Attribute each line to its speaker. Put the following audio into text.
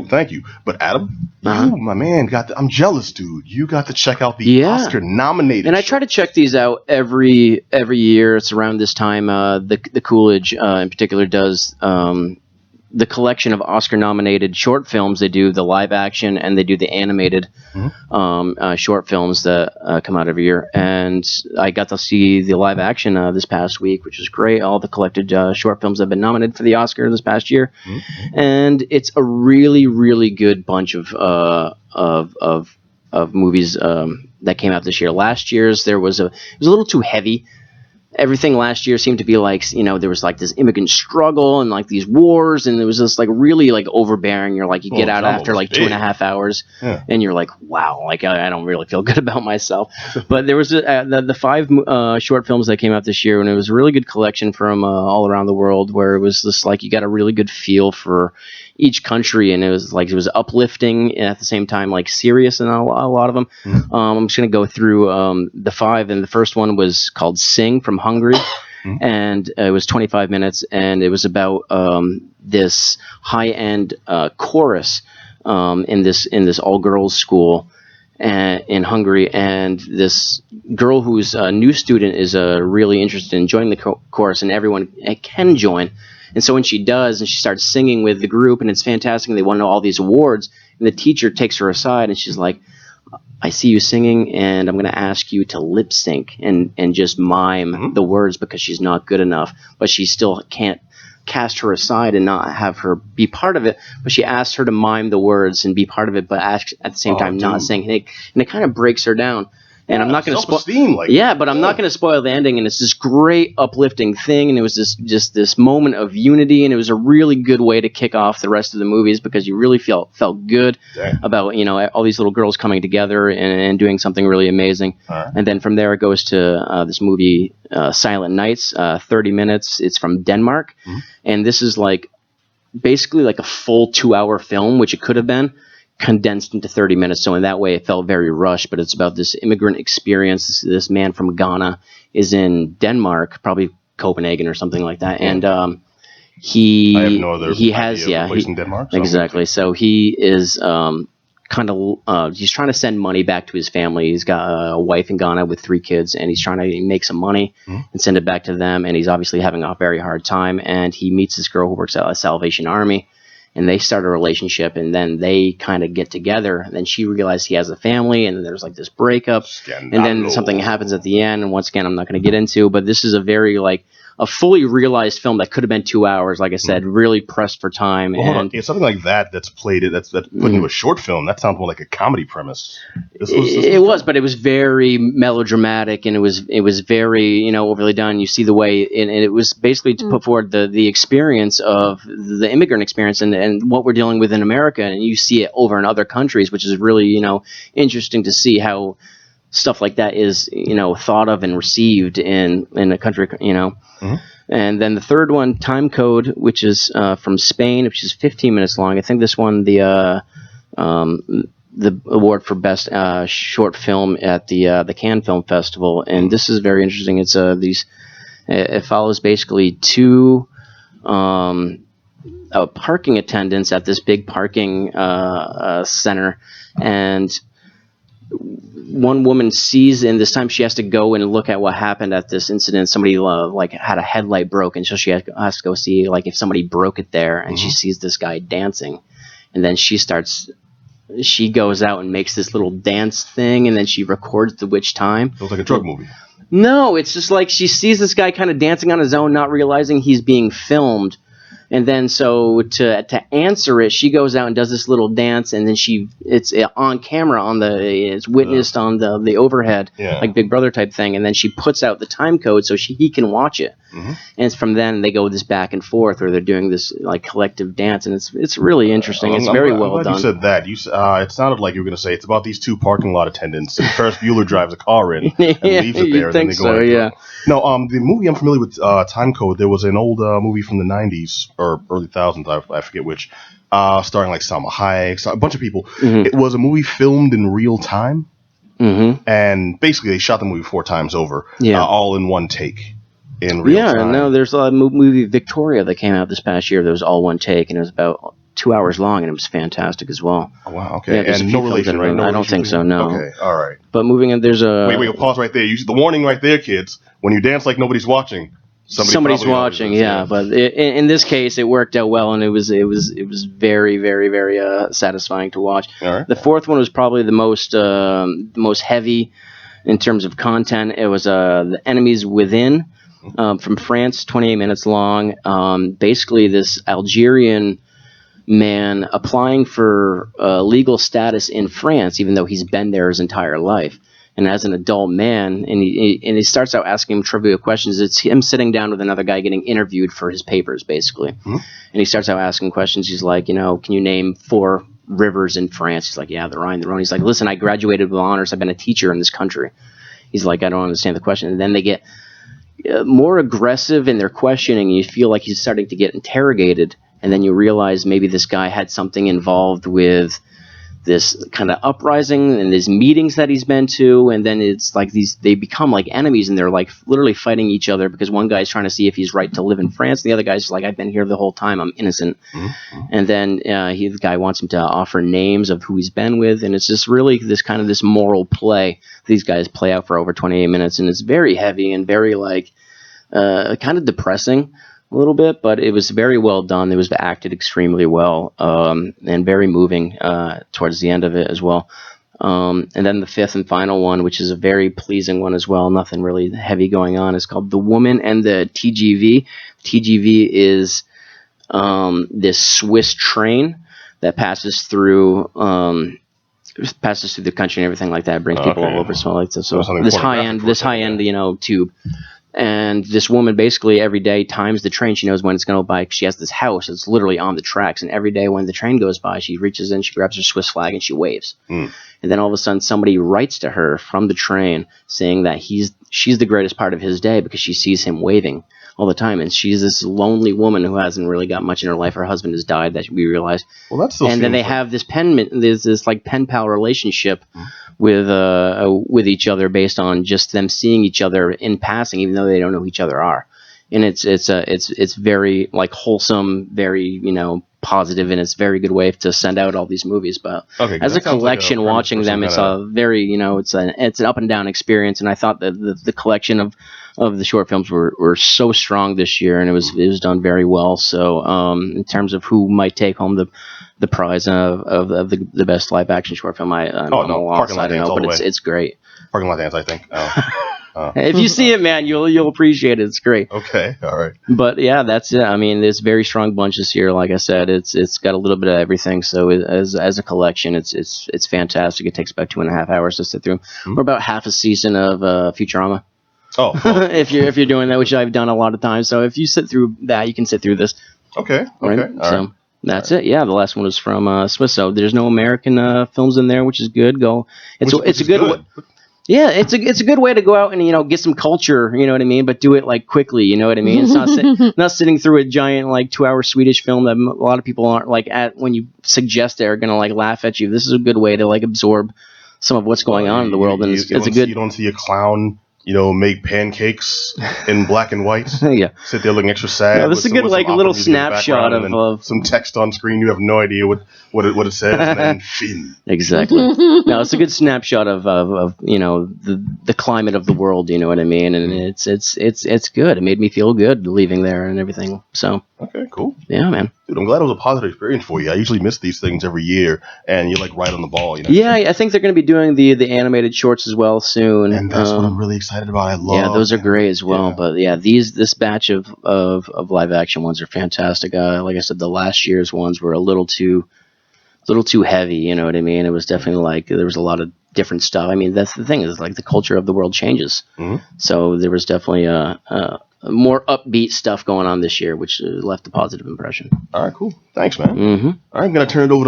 Speaker 1: Thank you. But Adam, you, my man, I'm jealous, dude. You got to check out the Oscar-nominated.
Speaker 2: And I try to check these out every year. It's around this time. The Coolidge, in particular, does the collection of Oscar-nominated short films. They do the live action and they do the animated short films that come out every year. And I got to see the live action this past week, which was great. All the collected short films that have been nominated for the Oscar this past year, and it's a really, really good bunch of movies that came out this year. Last year's it was a little too heavy. Everything last year seemed to be like, there was like this immigrant struggle and like these wars, and it was just like really like overbearing. You're like, you get out after like 2.5 hours, and you're like, wow, like I don't really feel good about myself. But there was the 5 short films that came out this year, and it was a really good collection from all around the world, where it was just like you got a really good feel for each country, and it was uplifting and at the same time like serious in a lot of them. I'm just gonna go through the 5, and the first one was called Sing from Hungary, and it was 25 minutes, and it was about this high-end chorus in this all-girls school in Hungary, and this girl who's a new student is really interested in joining the chorus, and everyone can join. And so when she does, and she starts singing with the group, and it's fantastic, and they won all these awards, and the teacher takes her aside, and she's like, I see you singing, and I'm going to ask you to lip sync and just mime the words, because she's not good enough. But she still can't cast her aside and not have her be part of it. But she asked her to mime the words and be part of it, but at the same time not sing. And it kind of breaks her down. And I'm not going to spoil. But I'm not going to spoil the ending. And it's this great uplifting thing. And it was this moment of unity. And it was a really good way to kick off the rest of the movies, because you really felt good about all these little girls coming together and doing something really amazing. And then from there it goes to this movie Silent Nights, 30 minutes. It's from Denmark, and this is like basically like a full 2-hour film, which it could have been condensed into 30 minutes. So in that way it felt very rushed, but it's about this immigrant experience. This man from Ghana is in Denmark, probably Copenhagen or something like that. And he has place in Denmark. Exactly. So he is he's trying to send money back to his family. He's got a wife in Ghana with 3 kids, and he's trying to make some money and send it back to them. And he's obviously having a very hard time. And he meets this girl who works at a Salvation Army, and they start a relationship, and then they kind of get together, and then she realizes he has a family, and then there's like this breakup, and then something happens at the end, and once again I'm not going to get into, but this is a very like a fully realized film that could have been 2 hours, like I said, really pressed for time.
Speaker 1: Well, and something like that's put into a short film. That sounds more like a comedy premise.
Speaker 2: It was, but it was very melodramatic, and it was very overly done. You see the way, and it was basically to put forward the experience of the immigrant experience and what we're dealing with in America, and you see it over in other countries, which is really interesting to see how stuff like that is thought of and received in a country. And then the third one, Time Code, which is from Spain, which is 15 minutes long. I think this won the award for best short film at the Cannes Film Festival. And this is very interesting. It's it follows basically 2 parking attendants at this big parking center, and one woman sees, and this time she has to go and look at what happened at this incident. Somebody had a headlight broken, so she has to go see if somebody broke it there, and she sees this guy dancing, and then she goes out and makes this little dance thing, and then she records the which time.
Speaker 1: So it's like a drug movie.
Speaker 2: No, it's just like she sees this guy kind of dancing on his own, not realizing he's being filmed. And then so to answer it, she goes out and does this little dance, and then it's on camera it's witnessed on the overhead, like Big Brother type thing, and then she puts out the time code so he can watch it. And it's from then they go this back and forth where they're doing this like collective dance, and it's really interesting. It's very well done.
Speaker 1: You said that. It sounded like you were going to say it's about these 2 parking lot attendants, and Ferris Bueller drives a car in and leaves it there.
Speaker 2: Think so, yeah.
Speaker 1: No, the movie I'm familiar with, Time Code. There was an old movie from the 90s or early 2000s, I forget which, starring like Salma Hayek, a bunch of people. It was a movie filmed in real time, and basically they shot the movie 4 times over, all in one take in real time.
Speaker 2: No, there's a movie Victoria that came out this past year that was all one take, and it was about 2 hours long, and it was fantastic as well.
Speaker 1: Oh, wow. Okay.
Speaker 2: Yeah, there's a
Speaker 1: and
Speaker 2: few
Speaker 1: no
Speaker 2: films
Speaker 1: relation,
Speaker 2: that
Speaker 1: right? No
Speaker 2: I don't think so. No.
Speaker 1: Okay. All right.
Speaker 2: But moving on, there's a
Speaker 1: wait. Pause right there. The warning right there, kids. When you dance like nobody's watching, somebody's
Speaker 2: watching. Yeah, but in this case, it worked out well, and it was very, very, very satisfying to watch.
Speaker 1: All right.
Speaker 2: The fourth one was probably the most heavy in terms of content. It was The Enemies Within, from France, 28 minutes long. Basically, this Algerian man applying for legal status in France, even though he's been there his entire life. And as an adult man, and he starts out asking him trivia questions. It's him sitting down with another guy getting interviewed for his papers, basically. Mm-hmm. And he starts out asking questions. He's like, can you name 4 rivers in France? He's like, yeah, the Rhine, the Rhone. He's like, listen, I graduated with honors. I've been a teacher in this country. He's like, I don't understand the question. And then they get more aggressive in their questioning. You feel like he's starting to get interrogated. And then you realize maybe this guy had something involved with this kind of uprising and these meetings that he's been to, and then it's like they become like enemies, and they're like literally fighting each other because one guy's trying to see if he's right to live in France, and the other guy's like, I've been here the whole time, I'm innocent. Mm-hmm. And then the guy wants him to offer names of who he's been with, and it's just really this moral play these guys play out for over 28 minutes, and it's very heavy and very like kind of depressing a little bit, but it was very well done. It was acted extremely well, and very moving towards the end of it as well. And then the fifth and final one, which is a very pleasing one as well, nothing really heavy going on, is called The Woman and the TGV. TGV is this Swiss train that passes through the country and everything like that. It brings people all over. So like this high end, tube. And this woman basically every day times the train. She knows when it's going to go by. She has this house that's literally on the tracks. And every day when the train goes by, she reaches in, she grabs her Swiss flag, and she waves. Mm. And then all of a sudden somebody writes to her from the train saying that she's the greatest part of his day because she sees him waving all the time. And she's this lonely woman who hasn't really got much in her life. Her husband has died, that we realize. Well, that's and then they have this pen pal relationship with each other based on just them seeing each other in passing, even though they don't know who each other are. And it's very like wholesome, very positive, and it's a very good way to send out all these movies. But as a collection, watching them, it's a very it's an up and down experience. And I thought that the collection of the short films were so strong this year, and it was done very well. So in terms of who might take home the prize of the best live action short film, I'm lost. I don't know, but it's great.
Speaker 1: Parking Lot Dance, I think.
Speaker 2: If you see it, man, you'll appreciate it. It's great.
Speaker 1: Okay, all right.
Speaker 2: But yeah, that's it. I mean, there's very strong bunch this year. Like I said, it's got a little bit of everything. So as a collection, it's fantastic. It takes about 2.5 hours to sit through. Mm-hmm. Or about half a season of Futurama.
Speaker 1: Oh,
Speaker 2: if you're doing that, which I've done a lot of times. So if you sit through that, you can sit through this.
Speaker 1: Okay.
Speaker 2: Right?
Speaker 1: All
Speaker 2: so
Speaker 1: right.
Speaker 2: That's it. Yeah, the last one was from Swiss. So there's no American films in there, which is good. It's a good. Yeah, it's a good way to go out and get some culture, you know what I mean, but do it like quickly, you know what I mean. It's not sitting through a giant like 2-hour Swedish film that a lot of people aren't like at when you suggest they're gonna like laugh at you. This is a good way to like absorb some of what's going on in the world, and it's a good.
Speaker 1: You don't see a clown, make pancakes in black and white.
Speaker 2: Yeah,
Speaker 1: sit there looking extra sad.
Speaker 2: Yeah, this is a good like a little snapshot of
Speaker 1: some text on screen. You have no idea what it says. And then Finn.
Speaker 2: Exactly. No, it's a good snapshot of the climate of the world. You know what I mean? And it's good. It made me feel good leaving there and everything. So
Speaker 1: okay, cool.
Speaker 2: Yeah, man.
Speaker 1: Dude, I'm glad it was a positive experience for you. I usually miss these things every year, and you're like right on the ball.
Speaker 2: Yeah, I think they're going to be doing the animated shorts as well soon.
Speaker 1: And that's what I'm really excited about. I love.
Speaker 2: Yeah, those are great as well. Yeah. But yeah, this batch of live action ones are fantastic. Like I said, the last year's ones were a little too heavy. You know what I mean? It was definitely like there was a lot of different stuff. I mean, that's the thing is like the culture of the world changes. Mm-hmm. So there was definitely more upbeat stuff going on this year, which left a positive impression.
Speaker 1: All right, cool. Thanks, man.
Speaker 2: Mm-hmm.
Speaker 1: All right, I'm gonna turn it over to